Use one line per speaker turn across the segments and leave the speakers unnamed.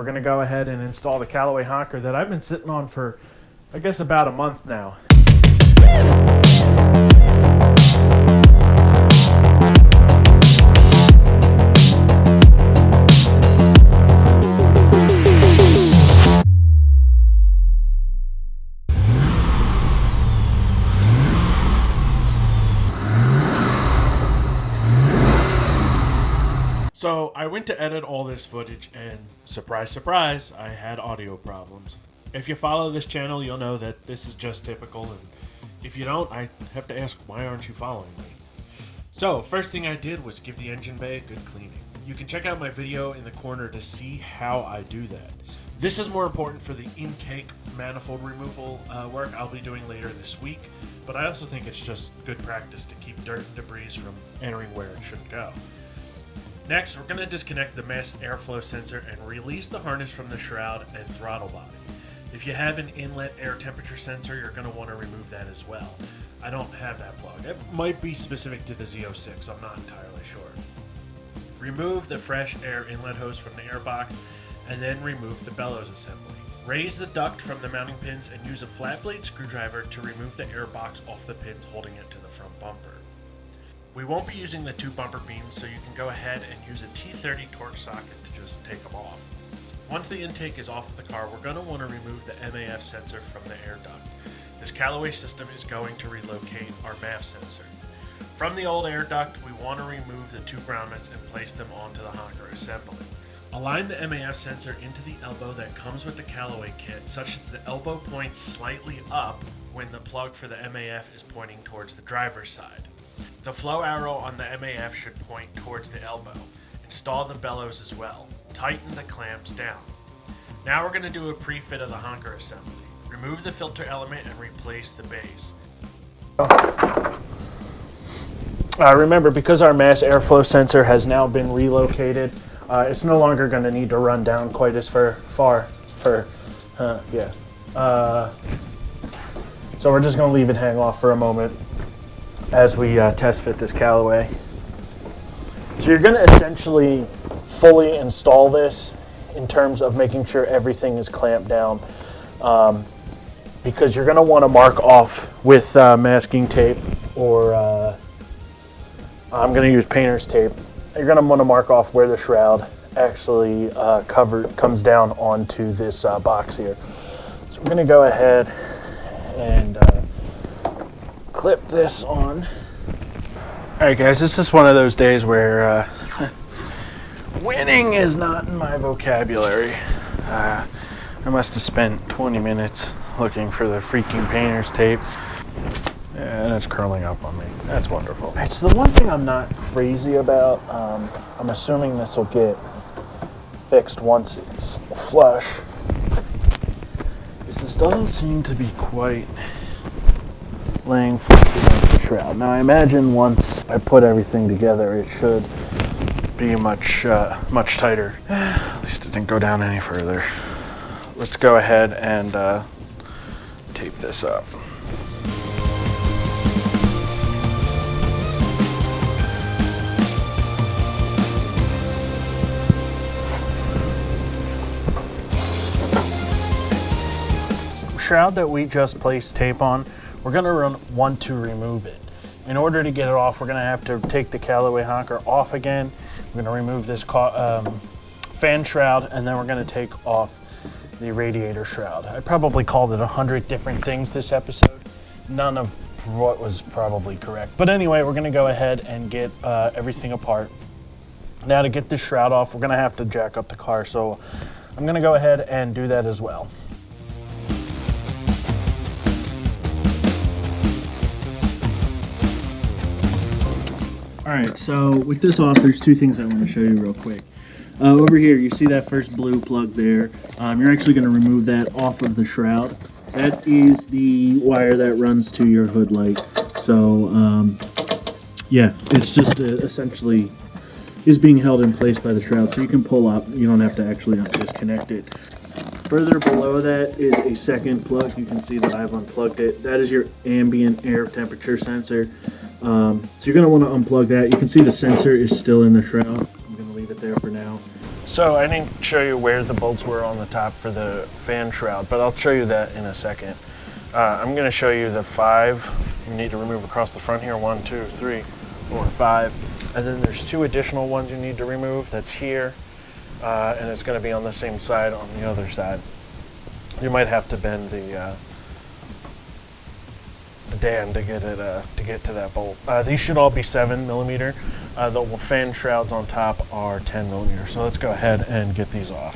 we're going to go ahead and install the Callaway Honker that I've been sitting on for, I guess, about a month now. So I went to edit all this footage and surprise, surprise, I had audio problems. If you follow this channel, you'll know that this is just typical, and if you don't, I have to ask, why aren't you following me? So first thing I did was give the engine bay a good cleaning. You can check out my video in the corner to see how I do that. This is more important for the intake manifold removal work I'll be doing later this week, but I also think it's just good practice to keep dirt and debris from entering where it shouldn't go. Next, we're going to disconnect the mass airflow sensor and release the harness from the shroud and throttle body. If you have an inlet air temperature sensor, you're going to want to remove that as well. I don't have that plug. It might be specific to the Z06, I'm not entirely sure. Remove the fresh air inlet hose from the airbox and then remove the bellows assembly. Raise the duct from the mounting pins and use a flat blade screwdriver to remove the airbox off the pins holding it to the front bumper. We won't be using the two bumper beams, so you can go ahead and use a T30 torque socket to just take them off. Once the intake is off of the car, we're going to want to remove the MAF sensor from the air duct. This Callaway system is going to relocate our MAF sensor. From the old air duct, we want to remove the two grommets and place them onto the Honker assembly. Align the MAF sensor into the elbow that comes with the Callaway kit, such that the elbow points slightly up when the plug for the MAF is pointing towards the driver's side. The flow arrow on the MAF should point towards the elbow. Install the bellows as well. Tighten the clamps down. Now we're going to do a pre-fit of the Honker assembly. Remove the filter element and replace the base. Remember, because our mass airflow sensor has now been relocated, it's no longer going to need to run down quite as far. So we're just going to leave it hang off for a moment as we test fit this Callaway. So you're going to essentially fully install this in terms of making sure everything is clamped down, because you're going to want to mark off with masking tape, or I'm going to use painter's tape. You're going to want to mark off where the shroud actually comes down onto this box here. So we're going to go ahead and clip this on. Alright guys, this is one of those days where winning is not in my vocabulary. I must have spent 20 minutes looking for the freaking painter's tape, and it's curling up on me. That's wonderful. It's the one thing I'm not crazy about. I'm assuming this will get fixed once it's flush, is this doesn't seem to be quite laying flat against the shroud. Now I imagine once I put everything together it should be much tighter. At least it didn't go down any further. Let's go ahead and tape this up. Shroud that we just placed tape on, we're going to want to remove it. In order to get it off, we're going to have to take the Callaway Honker off again. We're going to remove this fan shroud, and then we're going to take off the radiator shroud. I probably called it 100 different things this episode. None of what was probably correct. But anyway, we're going to go ahead and get everything apart. Now to get this shroud off, we're going to have to jack up the car, so I'm going to go ahead and do that as well. Alright, so with this off, there's two things I want to show you real quick. Over here, you see that first blue plug there. You're actually going to remove that off of the shroud. That is the wire that runs to your hood light. So, yeah, it's just essentially is being held in place by the shroud, so you can pull up. You don't have to actually disconnect it. Further below that is a second plug. You can see that I've unplugged it. That is your ambient air temperature sensor. So you're going to want to unplug that. You can see the sensor is still in the shroud. I'm going to leave it there for now.
So I didn't show you where the bolts were on the top for the fan shroud, but I'll show you that in a second. I'm going to show you the 5 you need to remove across the front here. 1, 2, 3, 4, 5. And then there's 2 additional ones you need to remove. That's here, and it's going to be on the same side on the other side. You might have to bend the Dan to get it to get to that bolt. These should all be 7mm. The fan shrouds on top are 10mm. So let's go ahead and get these off.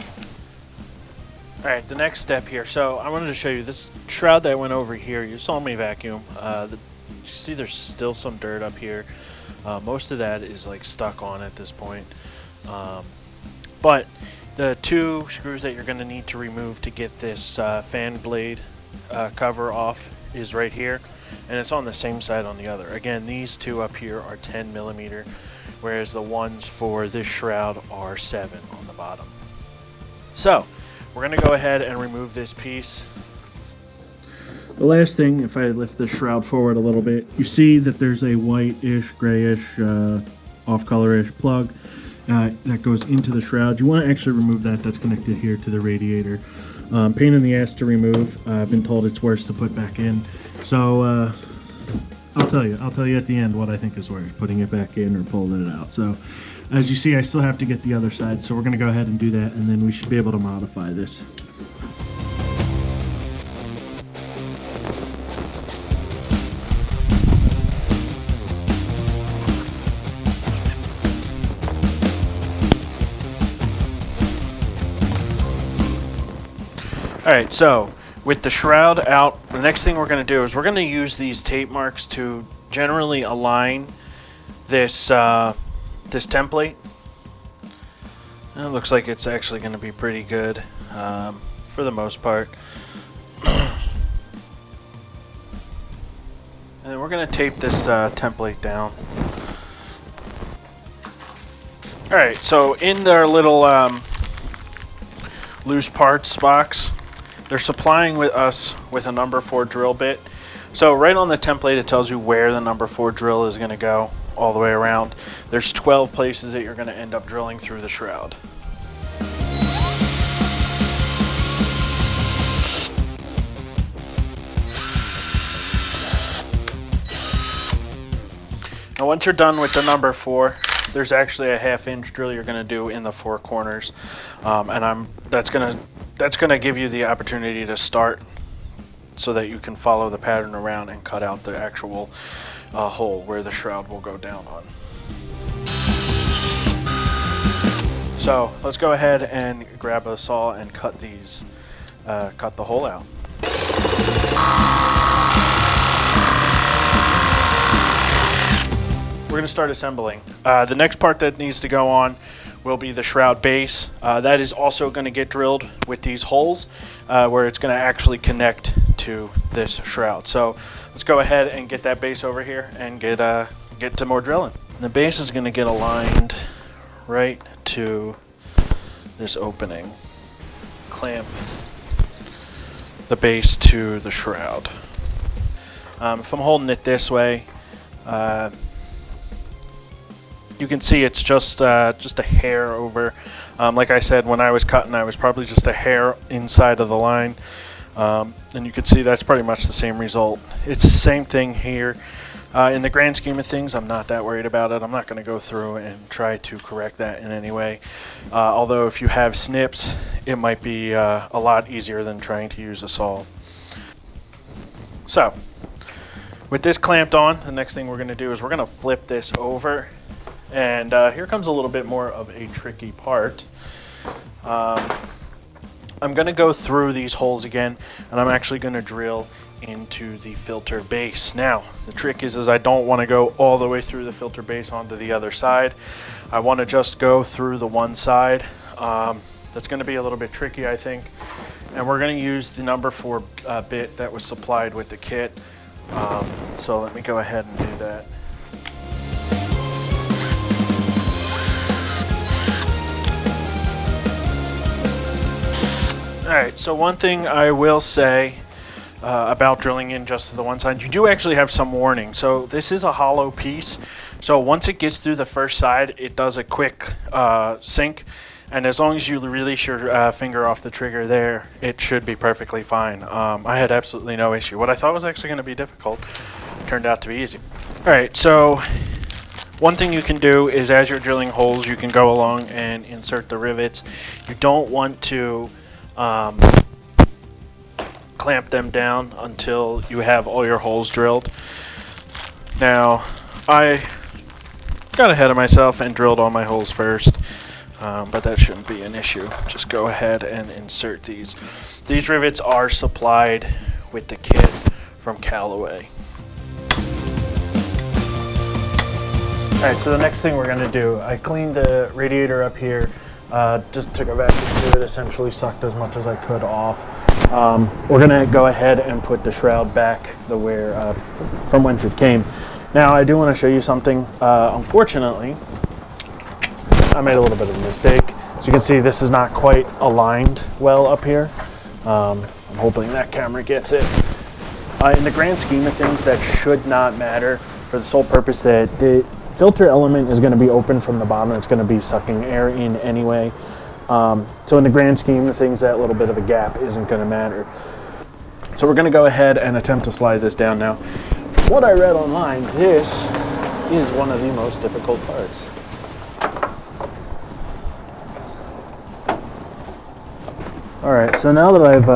All right, the next step here. So I wanted to show you this shroud that went over here. You saw me vacuum. You see there's still some dirt up here. Most of that is like stuck on at this point. But the 2 screws that you're going to need to remove to get this fan blade cover off is right here, and it's on the same side on the other. Again, these 2 up here are 10mm, whereas the ones for this shroud are 7 on the bottom. So we're going to go ahead and remove this piece.
The last thing, if I lift the shroud forward a little bit, you see that there's a whitish, grayish, off-color-ish plug that goes into the shroud. You want to actually remove that. That's connected here to the radiator. Pain in the ass to remove. I've been told it's worse to put back in. So I'll tell you at the end what I think is worse, putting it back in or pulling it out. So as you see, I still have to get the other side. So we're going to go ahead and do that, and then we should be able to modify this.
Alright, so with the shroud out, the next thing we're going to do is we're going to use these tape marks to generally align this this template. And it looks like it's actually going to be pretty good for the most part. And we're going to tape this template down. Alright, so in their little loose parts box, they're supplying us with a number 4 drill bit. So right on the template it tells you where the number 4 drill is going to go all the way around. There's 12 places that you're going to end up drilling through the shroud. Now once you're done with the number 4, there's actually a 1/2 inch drill you're going to do in the 4 corners, and that's going to give you the opportunity to start so that you can follow the pattern around and cut out the actual hole where the shroud will go down on. So let's go ahead and grab a saw and cut these, cut the hole out. We're going to start assembling. The next part that needs to go on will be the shroud base. That is also going to get drilled with these holes where it's going to actually connect to this shroud. So let's go ahead and get that base over here and get to more drilling. The base is going to get aligned right to this opening. Clamp the base to the shroud. If I'm holding it this way, you can see it's just a hair over. Like I said, when I was cutting, I was probably just a hair inside of the line. And you can see that's pretty much the same result. It's the same thing here. In the grand scheme of things, I'm not that worried about it. I'm not going to go through and try to correct that in any way. Although if you have snips, it might be a lot easier than trying to use a saw. So, with this clamped on, the next thing we're going to do is we're going to flip this over. And here comes a little bit more of a tricky part. I'm going to go through these holes again, and I'm actually going to drill into the filter base. Now, the trick is I don't want to go all the way through the filter base onto the other side. I want to just go through the one side. That's going to be a little bit tricky, I think. And we're going to use the number 4 bit that was supplied with the kit. So let me go ahead and do that. Alright, so one thing I will say about drilling in just to the one side, you do actually have some warning. So this is a hollow piece, so once it gets through the first side, it does a quick sink, And as long as you release your finger off the trigger there, it should be perfectly fine. I had absolutely no issue. What I thought was actually going to be difficult turned out to be easy. Alright, so one thing you can do is as you're drilling holes, you can go along and insert the rivets. You don't want to clamp them down until you have all your holes drilled. Now, I got ahead of myself and drilled all my holes first. But that shouldn't be an issue. Just go ahead and insert these. These rivets are supplied with the kit from Callaway. Alright, so the next thing we're going to do, I cleaned the radiator up here, just took a vacuum to it, essentially sucked as much as I could off. We're going to go ahead and put the shroud back from whence it came. Now, I do want to show you something. Unfortunately, I made a little bit of a mistake. As you can see, this is not quite aligned well up here. I'm hoping that camera gets it. In the grand scheme of things, that should not matter for the sole purpose that the filter element is going to be open from the bottom. It's going to be sucking air in anyway. So in the grand scheme of things, that little bit of a gap isn't going to matter. So we're going to go ahead and attempt to slide this down now. From what I read online, this is one of the most difficult parts. Alright, so now that I've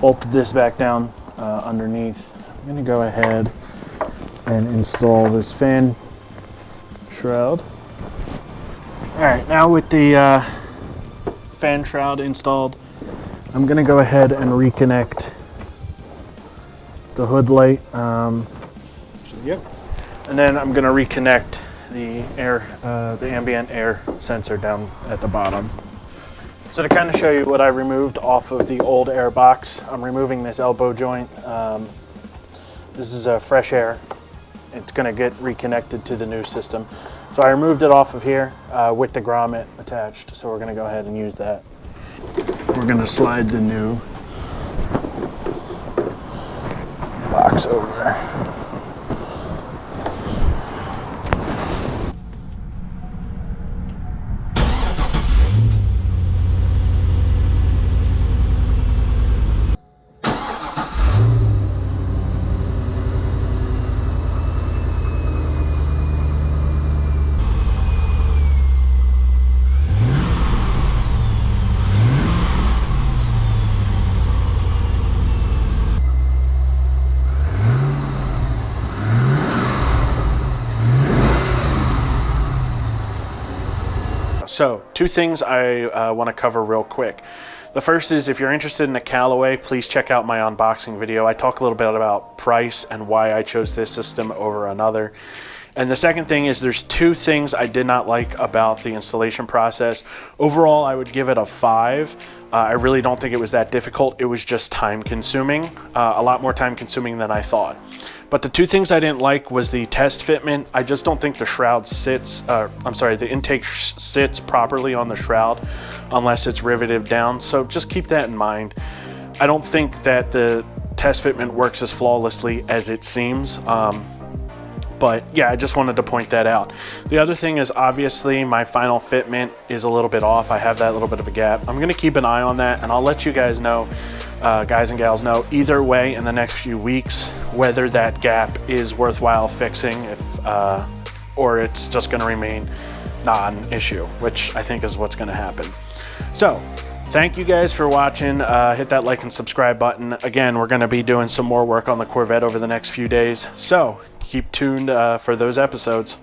bolted this back down underneath, I'm going to go ahead and install this fan shroud. Alright, now with the fan shroud installed, I'm going to go ahead and reconnect the hood light. Yep. And then I'm going to reconnect the ambient air sensor down at the bottom. So to kind of show you what I removed off of the old air box, I'm removing this elbow joint. This is fresh air. It's going to get reconnected to the new system. So I removed it off of here with the grommet attached. So we're going to go ahead and use that. We're going to slide the new box over there. So, two things I want to cover real quick. The first is if you're interested in the Callaway, please check out my unboxing video. I talk a little bit about price and why I chose this system over another. And the second thing is there's two things I did not like about the installation process. Overall, I would give it a 5. I really don't think it was that difficult. It was just time consuming, a lot more time consuming than I thought. But the two things I didn't like was the test fitment. I just don't think the shroud sits, the intake sits properly on the shroud unless it's riveted down. So just keep that in mind. I don't think that the test fitment works as flawlessly as it seems. But yeah, I just wanted to point that out. The other thing is obviously my final fitment is a little bit off. I have that little bit of a gap. I'm gonna keep an eye on that and I'll let you guys know, guys and gals know, either way in the next few weeks, whether that gap is worthwhile fixing or it's just gonna remain non-issue, which I think is what's gonna happen. So, thank you guys for watching. Hit that like and subscribe button. Again, we're gonna be doing some more work on the Corvette over the next few days. So, keep tuned for those episodes.